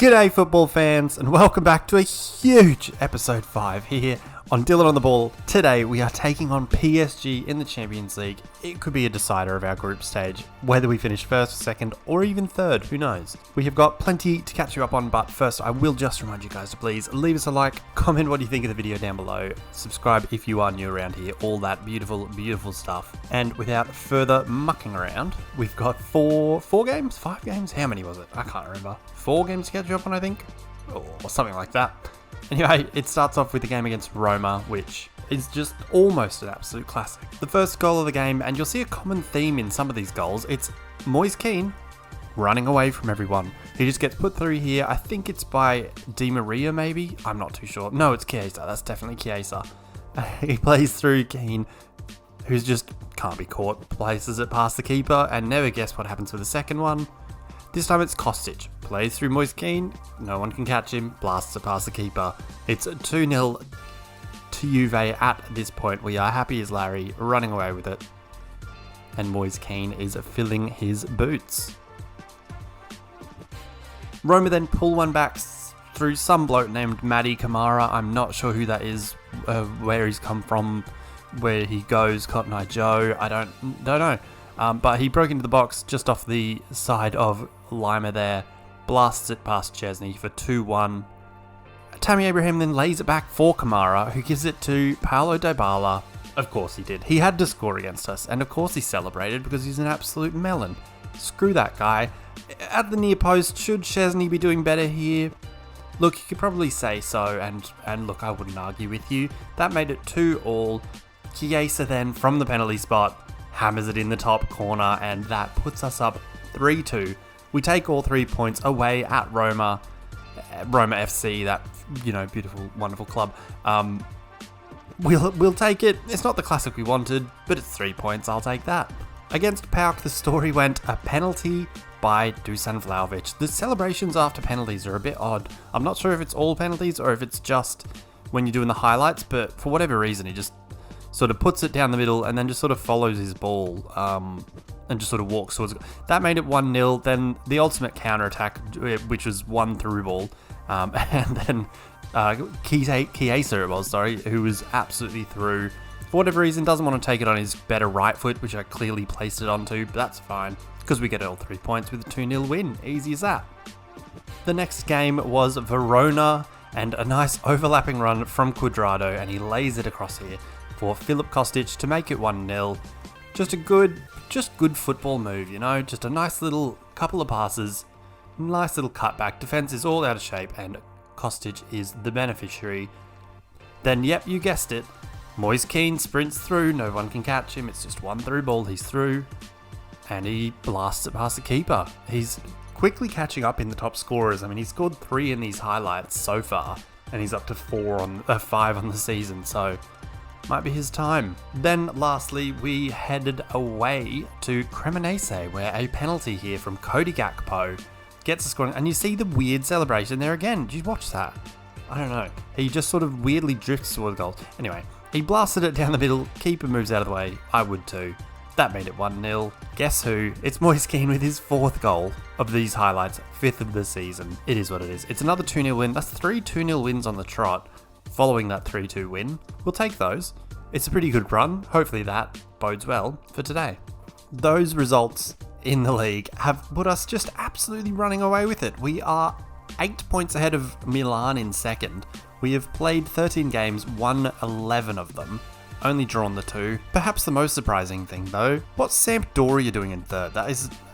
G'day football fans and welcome back to a huge episode 5 here on Dylan on the Ball. Today we are taking on PSG in the Champions League. It could be a decider of our group stage, whether we finish first, second or even third, who knows. We have got plenty to catch you up on, but first I will just remind you guys to please leave us a like, comment what you think of the video down below, subscribe if you are new around here, all that beautiful stuff. And without further mucking around, we've got 5 games? How many was it? I can't remember. 4 games to catch you up on, I think, or something like that. Anyway, it starts off with the game against Roma, which is just almost an absolute classic. The first goal of the game, and you'll see a common theme in some of these goals, it's Moise Kean running away from everyone. He just gets put through here. I think it's by Di Maria, maybe? I'm not too sure. No, it's Chiesa. That's definitely Chiesa. He plays through Kean, who's just can't be caught, places it past the keeper, and never guess what happens with the second one. This time it's Kostic, plays through Moise Kean, no one can catch him, blasts it past the keeper. It's 2-0 to Juve at this point. We are happy as Larry, running away with it. And Moise Kean is filling his boots. Roma then pull one back through some bloke named Matty Kamara. I'm not sure who that is, where he's come from, where he goes, Cotton Eye Joe, I don't know. But he broke into the box just off the side of Lima there, blasts it past Chesney for 2-1. Tammy Abraham then lays it back for Kamara, who gives it to Paulo Dybala. Of course he did. He had to score against us, and of course he celebrated because he's an absolute melon. Screw that guy. At the near post, should Chesney be doing better here? Look, you could probably say so, and look, I wouldn't argue with you. That made it 2-2. Chiesa then, from the penalty spot, hammers it in the top corner, and that puts us up 3-2. We take all 3 points away at Roma FC, that, beautiful, wonderful club. We'll take it. It's not the classic we wanted, but it's 3 points. I'll take that. Against PAOK, the story went a penalty by Dusan Vlahovic. The celebrations after penalties are a bit odd. I'm not sure if it's all penalties or if it's just when you're doing the highlights, but for whatever reason, he just sort of puts it down the middle and then just sort of follows his ball and just sort of walks towards it. That made it 1-0. Then the ultimate counter-attack, which was one through ball, and then Chiesa who was absolutely through. For whatever reason, doesn't want to take it on his better right foot, which I clearly placed it onto, but that's fine, because we get all 3 points with a 2-0 win. Easy as that. The next game was Verona, and a nice overlapping run from Cuadrado, and he lays it across here for Filip Kostic to make it 1-0. Just good football move, just a nice little couple of passes, nice little cutback. Defense is all out of shape, and Kostic is the beneficiary. Then, yep, you guessed it, Moise Kean sprints through, no one can catch him, it's just one through ball, he's through, and he blasts it past the keeper. He's quickly catching up in the top scorers. I mean, he scored 3 in these highlights so far, and he's up to 5 on the season, so might be his time. Then lastly, we headed away to Cremonese, where a penalty here from Cody Gakpo gets us scoring, and you see the weird celebration there again. Did you watch that? I don't know. He just sort of weirdly drifts toward the goal. Anyway, he blasted it down the middle, keeper moves out of the way. I would too. That made it 1-0. Guess who? It's Moise Kean with his 4th goal of these highlights, 5th of the season. It is what it is. It's another 2-0 win. That's 3 2-0 wins on the trot. Following that 3-2 win, we'll take those. It's a pretty good run. Hopefully that bodes well for today. Those results in the league have put us just absolutely running away with it. We are 8 points ahead of Milan in second. We have played 13 games, won 11 of them, only drawn the 2. Perhaps the most surprising thing though, what's Sampdoria doing in third?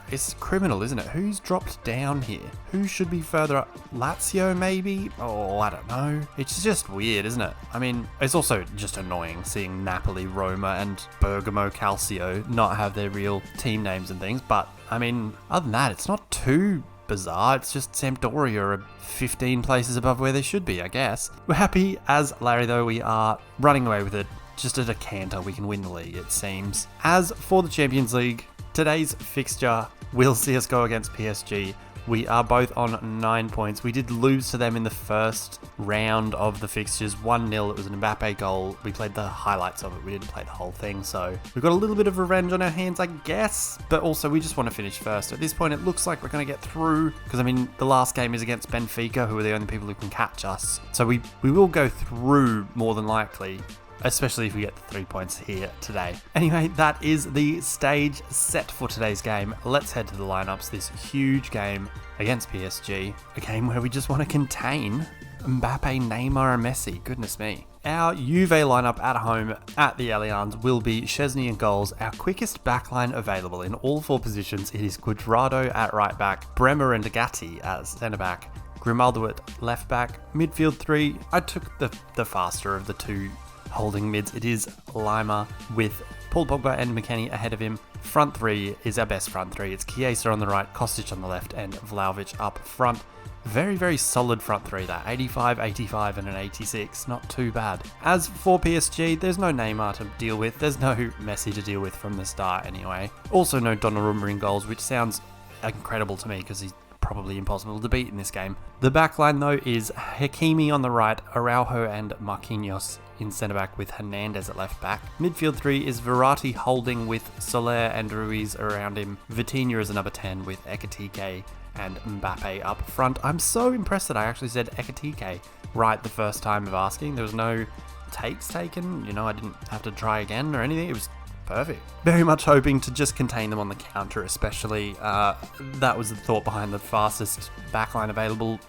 It's criminal, isn't it? Who's dropped down here? Who should be further up? Lazio, maybe? Oh, I don't know. It's just weird, isn't it? I mean, it's also just annoying seeing Napoli, Roma, and Bergamo Calcio not have their real team names and things. But, I mean, other than that, it's not too bizarre. It's just Sampdoria are 15 places above where they should be, I guess. We're happy as Larry, though. We are running away with it. Just at a canter, we can win the league, it seems. As for the Champions League, today's fixture will see us go against PSG. We are both on 9 points. We did lose to them in the first round of the fixtures, 1-0. It was an Mbappe goal. We played the highlights of it. We didn't play the whole thing, so we've got a little bit of revenge on our hands, I guess. But also, we just want to finish first. At this point, it looks like we're going to get through, because, I mean, the last game is against Benfica, who are the only people who can catch us. So we will go through more than likely, especially if we get the 3 points here today. Anyway, that is the stage set for today's game. Let's head to the lineups. This huge game against PSG, a game where we just want to contain Mbappe, Neymar and Messi. Goodness me. Our Juve lineup at home at the Allianz will be Szczesny in goals. Our quickest backline available in all 4 positions. It is Cuadrado at right back, Bremer and Gatti as centre back, Grimaldo at left back, midfield 3. I took the faster of the 2 holding mids. It is Lima with Paul Pogba and McKennie ahead of him. Front 3 is our best front 3. It's Chiesa on the right, Kostic on the left, and Vlahovic up front. Very, very solid front 3 that. 85, 85, and an 86. Not too bad. As for PSG, there's no Neymar to deal with. There's no Messi to deal with from the start anyway. Also no Donnarumma in goals, which sounds incredible to me because he's probably impossible to beat in this game. The backline though is Hakimi on the right, Araujo and Marquinhos in centre back with Hernandez at left back. Midfield 3 is Verratti holding with Soler and Ruiz around him. Vitinha is a number 10 with Ekitike and Mbappe up front. I'm so impressed that I actually said Ekitike right the first time of asking. There was no takes taken, you know, I didn't have to try again or anything. It was perfect. Very much hoping to just contain them on the counter, especially. That was the thought behind the fastest backline available.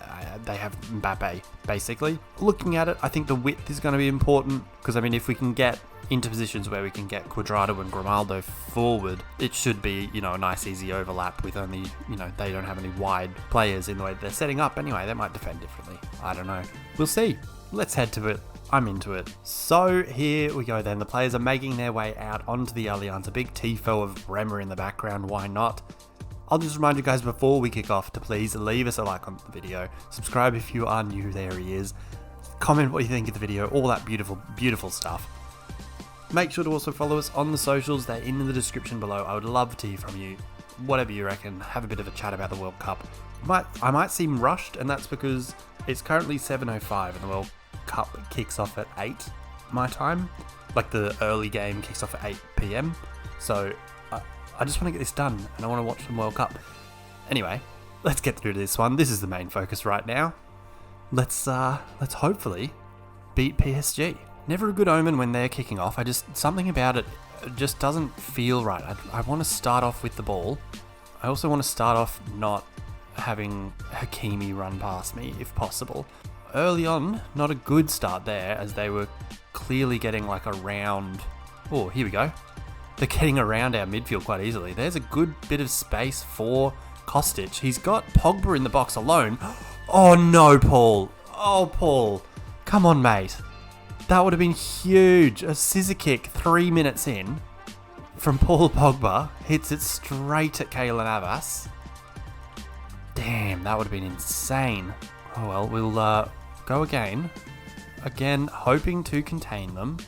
They have Mbappe, basically. Looking at it, I think the width is going to be important, because, I mean, if we can get into positions where we can get Cuadrado and Grimaldo forward, it should be, you know, a nice easy overlap with only, you know, they don't have any wide players in the way they're setting up anyway. They might defend differently. I don't know. We'll see. Let's head to it. I'm into it. So here we go then. The players are making their way out onto the Allianz. A big tifo of Bremer in the background. Why not? I'll just remind you guys before we kick off to please leave us a like on the video. Subscribe if you are new. There he is. Comment what you think of the video. All that beautiful, beautiful stuff. Make sure to also follow us on the socials. They're in the description below. I would love to hear from you. Whatever you reckon. Have a bit of a chat about the World Cup. I might seem rushed, and that's because it's currently 7:05 and the World Cup kicks off at 8 my time. Like the early game kicks off at 8 PM. So I just want to get this done and I want to watch some World Cup. Anyway, let's get through to this one. This is the main focus right now. Let's hopefully beat PSG. Never a good omen when they're kicking off. Something about it just doesn't feel right. I want to start off with the ball. I also want to start off not having Hakimi run past me if possible. Early on, not a good start there, as they were clearly getting like around... Oh, here we go. They're getting around our midfield quite easily. There's a good bit of space for Kostic. He's got Pogba in the box alone. Oh no, Paul. Oh, Paul. Come on, mate. That would have been huge. A scissor kick 3 minutes in from Paul Pogba. Hits it straight at Kylian Mbappe. Damn, that would have been insane. Oh well, we'll go again. Again, hoping to contain them.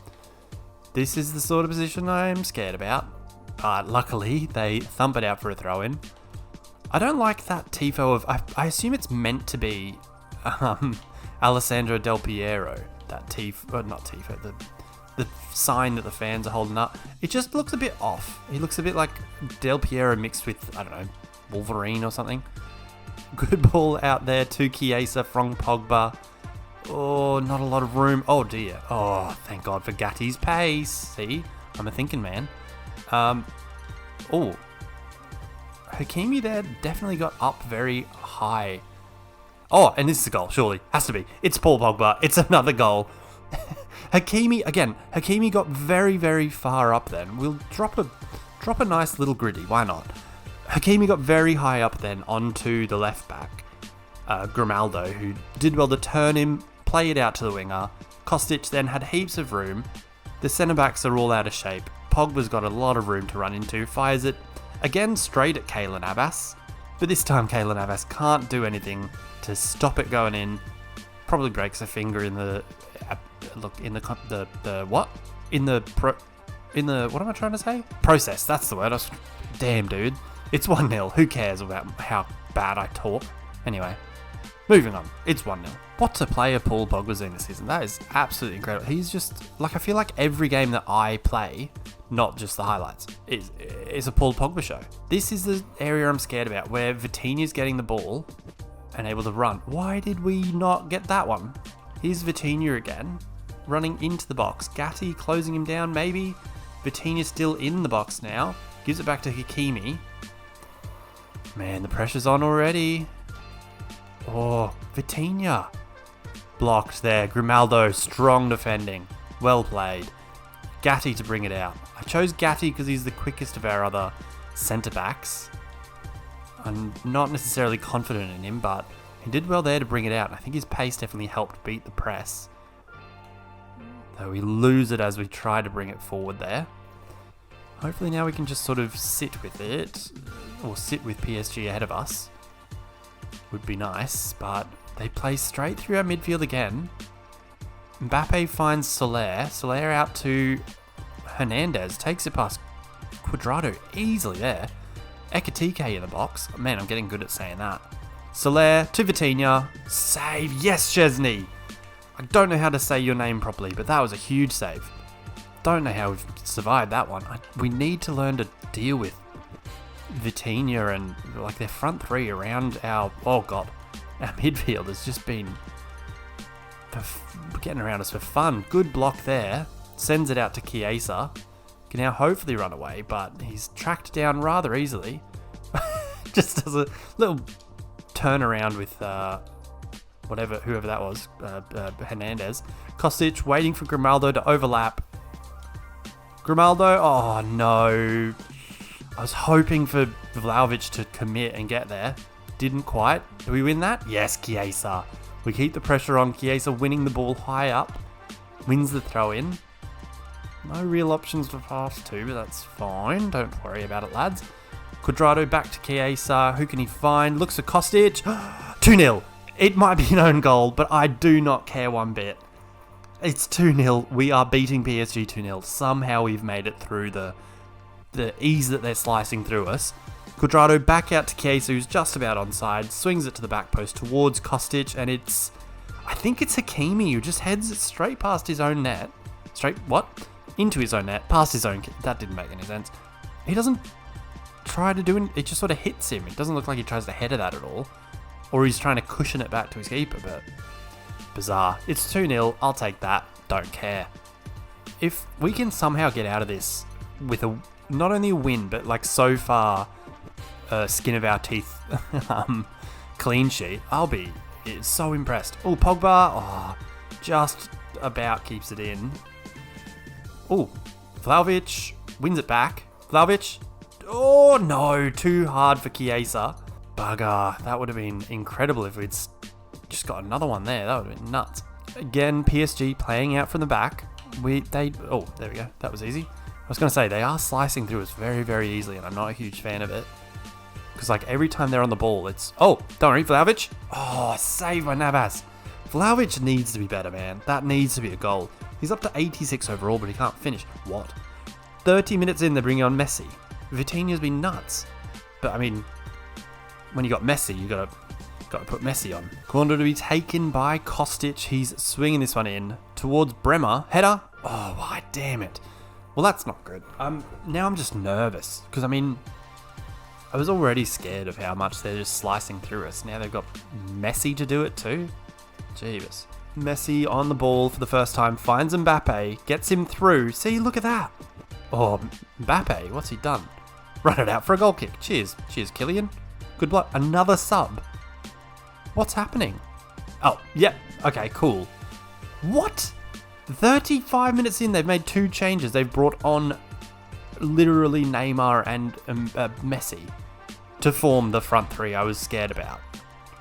This is the sort of position I'm scared about. But luckily, they thump it out for a throw-in. I don't like that tifo of... I assume it's meant to be Alessandro Del Piero. That tifo... not tifo, the sign that the fans are holding up. It just looks a bit off. He looks a bit like Del Piero mixed with, I don't know, Wolverine or something. Good ball out there to Chiesa from Pogba. Oh, not a lot of room. Oh dear. Oh, thank God for Gatti's pace. See? I'm a thinking man. Oh. Hakimi there definitely got up very high. Oh, and this is a goal, surely. Has to be. It's Paul Pogba. It's another goal. Hakimi got very, very far up then. We'll drop a nice little gritty. Why not? Hakimi got very high up then onto the left back. Grimaldo, who did well to turn him, play it out to the winger. Kostic then had heaps of room. The centre backs are all out of shape. Pogba's got a lot of room to run into. Fires it again straight at Kylian Mbappe. But this time Kylian Mbappe can't do anything to stop it going in. Probably breaks a finger in the what am I trying to say? Process. That's the word. Damn, dude. It's 1-0. Who cares about how bad I talk. Anyway, moving on. It's 1-0. What a player Paul Pogba's doing this season. That is absolutely incredible. He's just, like, I feel like every game that I play, not just the highlights, is a Paul Pogba show. This is the area I'm scared about, where Vitinha's getting the ball and able to run. Why did we not get that one? Here's Vitinha again, running into the box. Gatti closing him down, maybe. Vitinha still in the box now. Gives it back to Hakimi. Man, the pressure's on already. Oh, Vitinha. Blocked there. Grimaldo, strong defending. Well played. Gatti to bring it out. I chose Gatti because he's the quickest of our other centre-backs. I'm not necessarily confident in him, but he did well there to bring it out. I think his pace definitely helped beat the press. Though we lose it as we try to bring it forward there. Hopefully now we can just sort of sit with it, or sit with PSG ahead of us. Would be nice, but they play straight through our midfield again. Mbappe finds Soler. Soler out to Hernandez. Takes it past Cuadrado easily there. Ekitike in the box. Man, I'm getting good at saying that. Soler to Vitinha. Save. Yes, Chesney. I don't know how to say your name properly, but that was a huge save. Don't know how we've survived that one. We need to learn to deal with Vitinha and like their front three around our... Oh, God. Our midfield has just been getting around us for fun. Good block there. Sends it out to Chiesa. Can now hopefully run away, but he's tracked down rather easily. Just does a little turnaround with whoever that was, Hernandez. Kostic waiting for Grimaldo to overlap. Grimaldo, oh no. I was hoping for Vlahovic to commit and get there. Didn't quite. Do we win that? Yes, Chiesa. We keep the pressure on. Chiesa winning the ball high up. Wins the throw in. No real options to pass to, but that's fine. Don't worry about it, lads. Cuadrado back to Chiesa. Who can he find? Looks for Kostic. 2-0. It might be an own goal, but I do not care one bit. It's 2-0. We are beating PSG 2-0. Somehow we've made it through the ease that they're slicing through us. Cuadrado back out to Chiesa, who's just about onside. Swings it to the back post towards Kostic, and I think it's Hakimi who just heads it straight past his own net. Into his own net, past his own... That didn't make any sense. He doesn't try to do it. It just sort of hits him. It doesn't look like he tries to header that at all. Or he's trying to cushion it back to his keeper, but... Bizarre. It's 2-0. I'll take that. Don't care. If we can somehow get out of this with not only a win, but like so far, skin of our teeth clean sheet, I'll be so impressed. Oh, Pogba. Oh, just about keeps it in. Oh, Vlahovic wins it back. Vlahovic. Oh, no. Too hard for Chiesa. Bugger. That would have been incredible if we'd just got another one there. That would have been nuts. Again, PSG playing out from the back. Oh, there we go. That was easy. I was going to say, they are slicing through us very, very easily, and I'm not a huge fan of it. Because, like, every time they're on the ball, it's... Oh, don't worry, Vlahovic. Oh, save by Navas. Vlahovic needs to be better, man. That needs to be a goal. He's up to 86 overall, but he can't finish. What? 30 minutes in, they're bringing on Messi. Vitinha's been nuts. But, I mean, when you got Messi, you got to put Messi on. Corner to be taken by Kostic. He's swinging this one in towards Bremer. Header. Oh, why, damn it. Well, that's not good. Now I'm just nervous. Because, I mean, I was already scared of how much they're just slicing through us. Now they've got Messi to do it too. Jeebus. Messi on the ball for the first time. Finds Mbappe. Gets him through. See, look at that. Oh, Mbappe. What's he done? Run it out for a goal kick. Cheers. Cheers, Kylian. Good block. Another sub. What's happening? Oh, yep. Okay, cool. What? 35 minutes in, they've made 2 changes. They've brought on literally Neymar and Messi to form the front three I was scared about.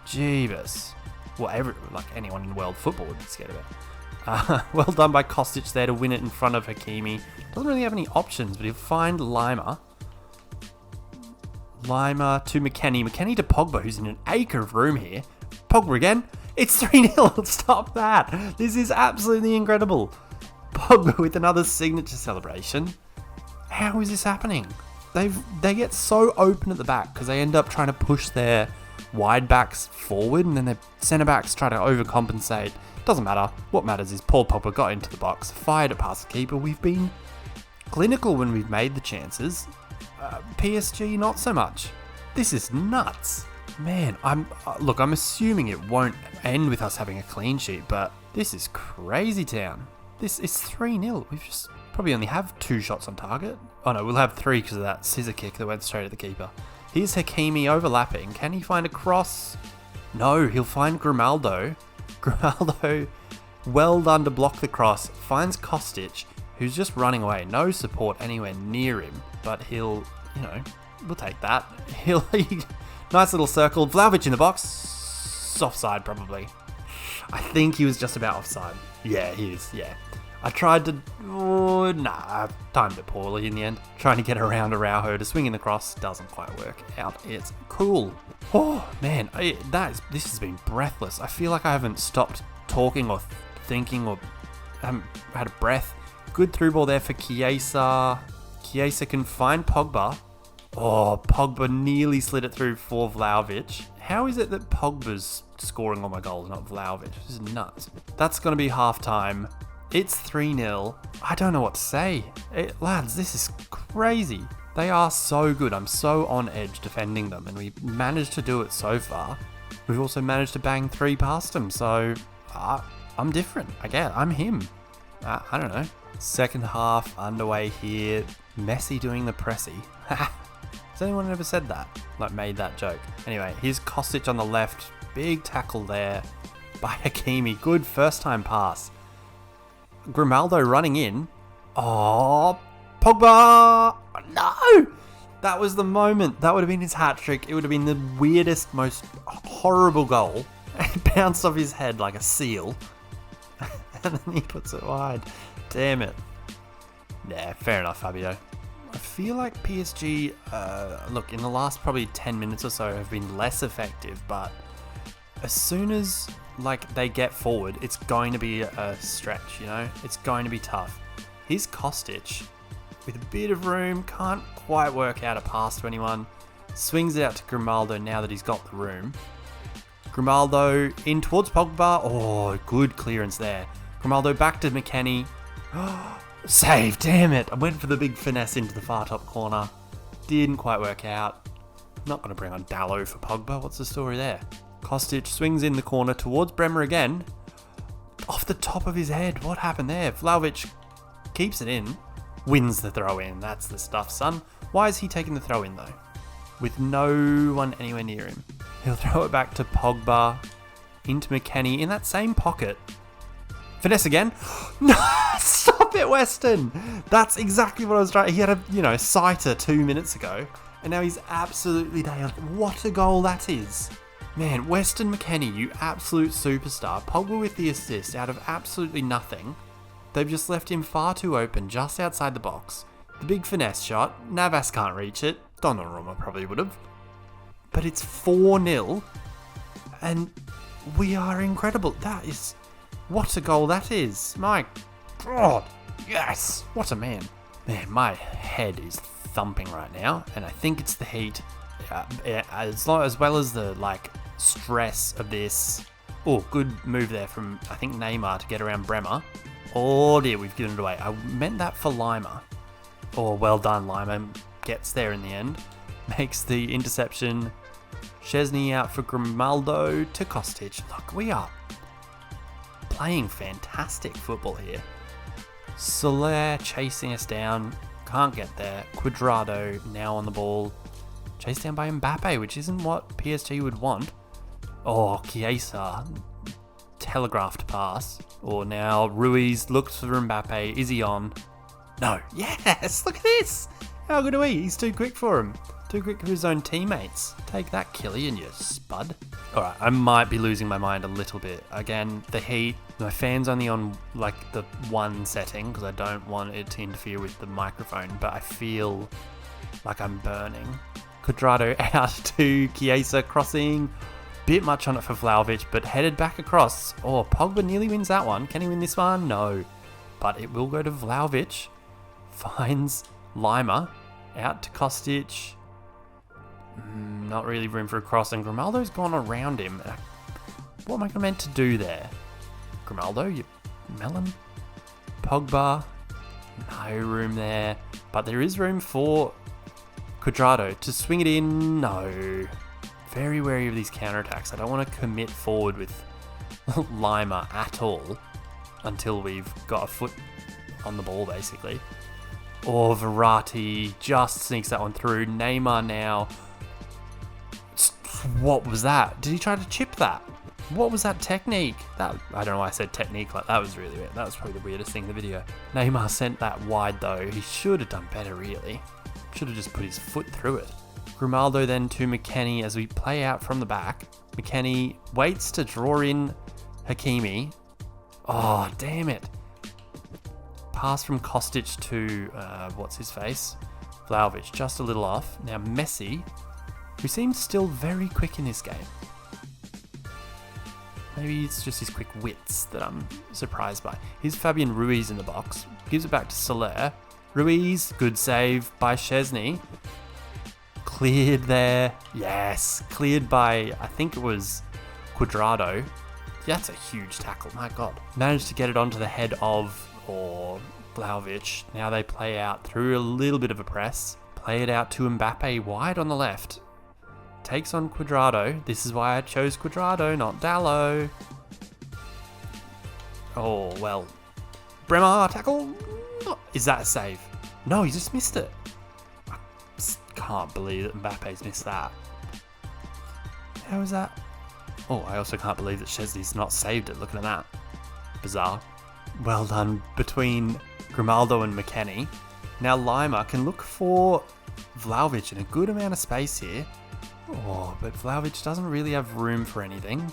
Jeebus. Well, anyone in world football would be scared about. Well done by Kostic there to win it in front of Hakimi. Doesn't really have any options, but he'll find Lima. Lima to McKennie. McKennie to Pogba, who's in an acre of room here. Pogba again. It's 3-0. Stop that. This is absolutely incredible. Pogba with another signature celebration. How is this happening? They get so open at the back because they end up trying to push their wide backs forward, and then their centre backs try to overcompensate. Doesn't matter. What matters is Paul Pogba got into the box, fired it past the keeper. We've been clinical when we've made the chances. PSG, not so much. This is nuts. Man, I'm assuming it won't end with us having a clean sheet, but this is crazy town. This is 3-0. We've just probably only have 2 shots on target. Oh no, we'll have 3 because of that scissor kick that went straight at the keeper. Here's Hakimi overlapping. Can he find a cross? No, he'll find Grimaldo. Grimaldo, well done to block the cross, finds Kostic, who's just running away. No support anywhere near him, but he'll, we'll take that. Nice little circle. Vlahovic in the box. Offside, probably. I think he was just about offside. Yeah, he is, yeah. I tried to... I timed it poorly in the end. Trying to get around Araujo to swing in the cross. Doesn't quite work out. It's cool. Oh, man. This has been breathless. I feel like I haven't stopped talking or thinking or haven't had a breath. Good through ball there for Chiesa. Chiesa can find Pogba. Oh, Pogba nearly slid it through for Vlahovic. How is it that Pogba's scoring all my goals, not Vlahovic? This is nuts. That's going to be half-time. It's 3-0. I don't know what to say. Lads, this is crazy. They are so good. I'm so on edge defending them, and we managed to do it so far. We've also managed to bang 3 past them, so I'm different. I'm him. I don't know. Second half underway here. Messi doing the pressy. Has anyone ever said that? Like, made that joke? Anyway, here's Kostic on the left. Big tackle there by Hakimi. Good first time pass. Grimaldo running in. Oh, Pogba! No! That was the moment. That would have been his hat-trick. It would have been the weirdest, most horrible goal. It bounced off his head like a seal. And then he puts it wide. Damn it. Yeah, fair enough, Fabio. I feel like PSG, in the last probably 10 minutes or so have been less effective, but as soon as they get forward, it's going to be a stretch, It's going to be tough. Here's Kostic with a bit of room, can't quite work out a pass to anyone. Swings it out to Grimaldo now that he's got the room. Grimaldo in towards Pogba. Oh, good clearance there. Grimaldo back to McKennie. Save, damn it. I went for the big finesse into the far top corner. Didn't quite work out. Not going to bring on Dallo for Pogba. What's the story there? Kostic swings in the corner towards Bremer again. Off the top of his head. What happened there? Vlahovic keeps it in. Wins the throw in. That's the stuff, son. Why is he taking the throw in though? With no one anywhere near him. He'll throw it back to Pogba. Into McKennie in that same pocket. Finesse again. No, stop it, Weston. That's exactly what I was trying. He had a, sighter 2 minutes ago. And now he's absolutely nailed it. What a goal that is. Man, Weston McKennie, you absolute superstar. Pogba with the assist out of absolutely nothing. They've just left him far too open, just outside the box. The big finesse shot. Navas can't reach it. Donnarumma probably would have. But it's 4-0. And we are incredible. That is... What a goal that is. My God. Yes. What a man. Man, my head is thumping right now. And I think it's the heat. As well as the, stress of this. Oh, good move there from, I think, Neymar to get around Bremer. Oh, dear, we've given it away. I meant that for Lima. Oh, well done, Lima. Gets there in the end. Makes the interception. Szczesny out for Grimaldo to Kostic. Look, we are playing fantastic football here. Soler chasing us down. Can't get there. Cuadrado now on the ball. Chased down by Mbappe, which isn't what PSG would want. Oh, Chiesa. Telegraphed pass. Or now Ruiz looks for Mbappe. Is he on? No. Yes! Look at this! How good are we? He's too quick for him. Too quick for his own teammates. Take that, Kylian, you spud. Alright, I might be losing my mind a little bit. Again, the heat. My fan's only on the one setting because I don't want it to interfere with the microphone, but I feel like I'm burning. Cuadrado out to Chiesa crossing. Bit much on it for Vlahovic, but headed back across. Oh, Pogba nearly wins that one. Can he win this one? No. But it will go to Vlahovic. Finds Lima. Out to Kostic. Not really room for a cross, and Grimaldo's gone around him. What am I meant to do there? Grimaldo, you melon? Pogba, no room there. But there is room for Cuadrado to swing it in. No. Very wary of these counterattacks. I don't want to commit forward with Lima at all until we've got a foot on the ball, basically. Or Verratti just sneaks that one through. Neymar now. What was that? Did he try to chip that? What was that technique? I don't know why I said technique like that. Was really weird. That was probably the weirdest thing in the video. Neymar sent that wide though. He should have done better, really. Should have just put his foot through it. Grimaldo then to McKennie as we play out from the back. McKennie waits to draw in Hakimi. Oh, damn it. Pass from Kostic to, what's his face? Vlahovic, just a little off. Now Messi, who seems still very quick in this game. Maybe it's just his quick wits that I'm surprised by. Here's Fabian Ruiz in the box. Gives it back to Soler. Ruiz, good save by Szczesny. Cleared there. Yes, cleared by, I think it was Cuadrado. That's a huge tackle, my God. Managed to get it onto the head of, or Vlahovic. Now they play out through a little bit of a press. Play it out to Mbappe wide on the left. Takes on Cuadrado. This is why I chose Cuadrado, not Dallo. Oh, well. Bremer, tackle. Is that a save? No, he just missed it. I can't believe that Mbappe's missed that. How is that? Oh, I also can't believe that Szczesny's not saved it. Looking at that. Bizarre. Well done between Grimaldo and McKennie. Now Lima can look for Vlahovic in a good amount of space here. Oh, but Vlahovic doesn't really have room for anything.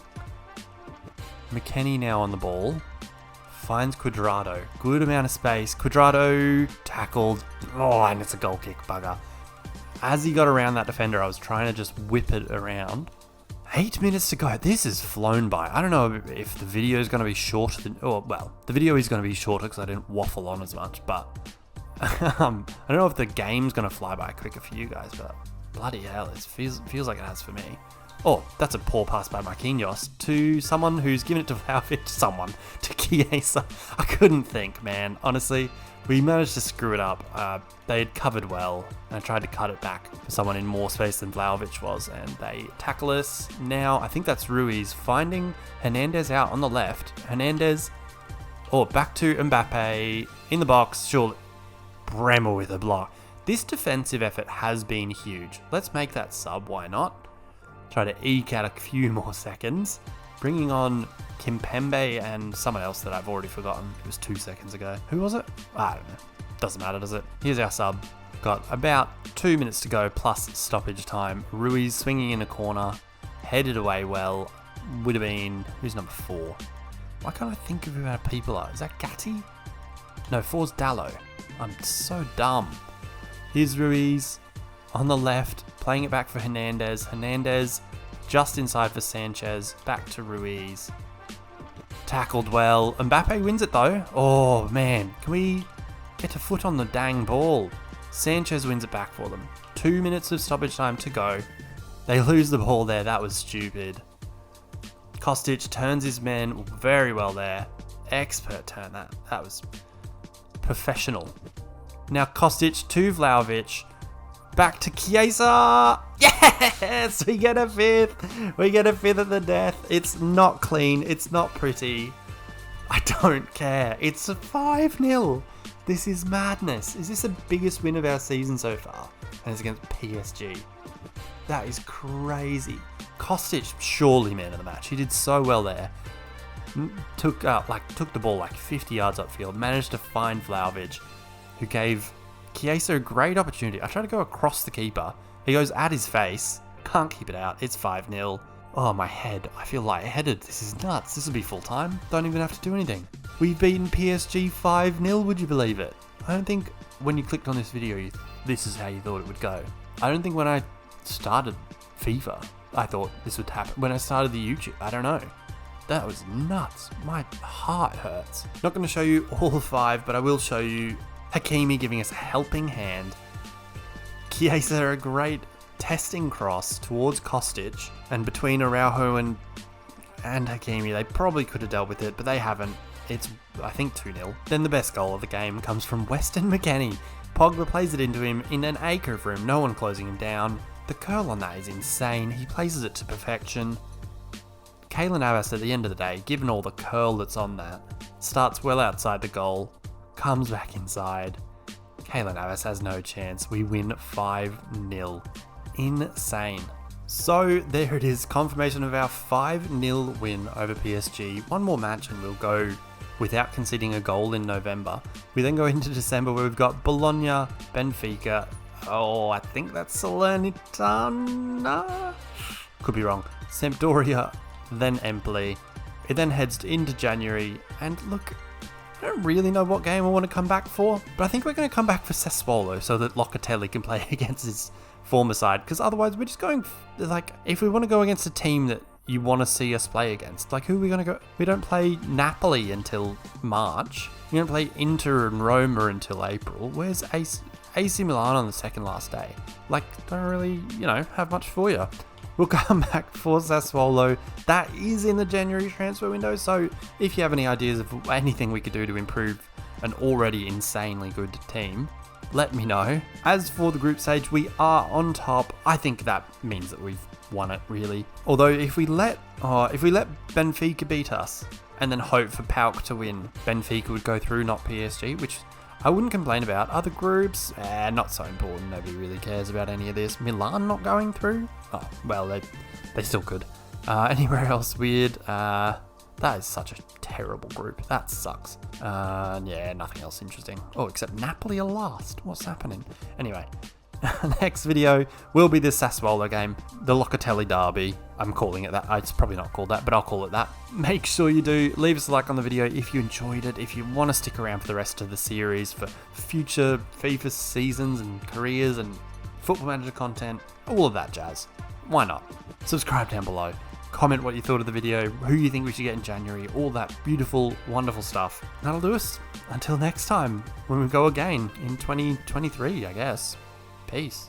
McKennie now on the ball. Finds Cuadrado. Good amount of space. Cuadrado tackled. Oh, and it's a goal kick, bugger. As he got around that defender, I was trying to just whip it around. 8 minutes to go. This has flown by. I don't know if the video is going to be shorter than... Oh, well, the video is going to be shorter because I didn't waffle on as much, but... I don't know if the game's going to fly by quicker for you guys, but... Bloody hell, it feels like it has for me. Oh, that's a poor pass by Marquinhos to someone who's given it to Vlahovic. To Chiesa. I couldn't think, man. Honestly, we managed to screw it up. They had covered well, and I tried to cut it back for someone in more space than Vlahovic was, and they tackle us. Now, I think that's Ruiz finding Hernandez out on the left. Hernandez, back to Mbappe in the box. Surely, Bremer with a block. This defensive effort has been huge. Let's make that sub, why not? Try to eke out a few more seconds. Bringing on Kimpembe and someone else that I've already forgotten. It was 2 seconds ago. Who was it? I don't know. Doesn't matter, does it? Here's our sub. Got about 2 minutes to go plus stoppage time. Ruiz swinging in a corner. Headed away well. Would have been... Who's number 4? Why can't I think of who our people are? Is that Gatti? No, 4's Dallo. I'm so dumb. Here's Ruiz on the left, playing it back for Hernandez. Hernandez just inside for Sanchez. Back to Ruiz. Tackled well. Mbappe wins it though. Oh man, can we get a foot on the dang ball? Sanchez wins it back for them. 2 minutes of stoppage time to go. They lose the ball there. That was stupid. Kostic turns his men very well there. Expert turn that. That was professional. Now Kostic to Vlahovic. Back to Chiesa. Yes! We get a fifth. We get a fifth at the death. It's not clean. It's not pretty. I don't care. It's a 5-0. This is madness. Is this the biggest win of our season so far? And it's against PSG. That is crazy. Kostic, surely man of the match. He did so well there. Took the ball like 50 yards upfield. Managed to find Vlahovic, who gave Chiesa a great opportunity. I tried to go across the keeper. He goes at his face. Can't keep it out. It's 5-0. Oh, my head. I feel lightheaded. This is nuts. This will be full time. Don't even have to do anything. We've beaten PSG 5-0. Would you believe it? I don't think when you clicked on this video, this is how you thought it would go. I don't think when I started FIFA, I thought this would happen. When I started the YouTube, I don't know. That was nuts. My heart hurts. Not going to show you all 5, but I will show you Hakimi giving us a helping hand. Chiesa, a great testing cross towards Kostic, and between Araujo and Hakimi, they probably could have dealt with it, but they haven't. It's, I think, 2-0. Then the best goal of the game comes from Weston McKennie. Pogba plays it into him in an acre of room, no one closing him down. The curl on that is insane. He places it to perfection. Kylian Mbappe, at the end of the day, given all the curl that's on that, starts well outside the goal, comes back inside. Kylian Mbappe has no chance. We win 5-0. Insane. So there it is, confirmation of our 5-0 win over PSG. One more match and we'll go without conceding a goal in November. We then go into December where we've got Bologna, Benfica. Oh, I think that's Salernitana. Could be wrong. Sampdoria, then Empoli. It then heads into January, and look, I don't really know what game I want to come back for, but I think we're going to come back for Sassuolo so that Locatelli can play against his former side, because otherwise we're just going, like, if we want to go against a team that you want to see us play against, like, who are we going to go? We don't play Napoli until March. We don't play Inter and Roma until April. Where's AC Milan on the second last day? Like, don't really, have much for you. We'll come back for Sassuolo. That is in the January transfer window, so if you have any ideas of anything we could do to improve an already insanely good team, let me know. As for the group stage, we are on top. I think that means that we've won it, really. Although if we let Benfica beat us and then hope for PAOK to win, Benfica would go through, not PSG, which I wouldn't complain about. Other groups, not so important. Nobody really cares about any of this. Milan not going through? Oh, well, they still could. Anywhere else weird? That is such a terrible group. That sucks. Yeah, nothing else interesting. Oh, except Napoli are last. What's happening? Anyway, next video will be this Sassuolo game, the Locatelli derby. I'm calling it that. It's probably not called that, but I'll call it that. Make sure you do leave us a like on the video if you enjoyed it. If you want to stick around for the rest of the series for future FIFA seasons and careers and Football Manager content, all of that jazz. Why not? Subscribe down below. Comment what you thought of the video, who you think we should get in January, all that beautiful, wonderful stuff. That'll do us. Until next time, when we go again in 2023, I guess. Peace.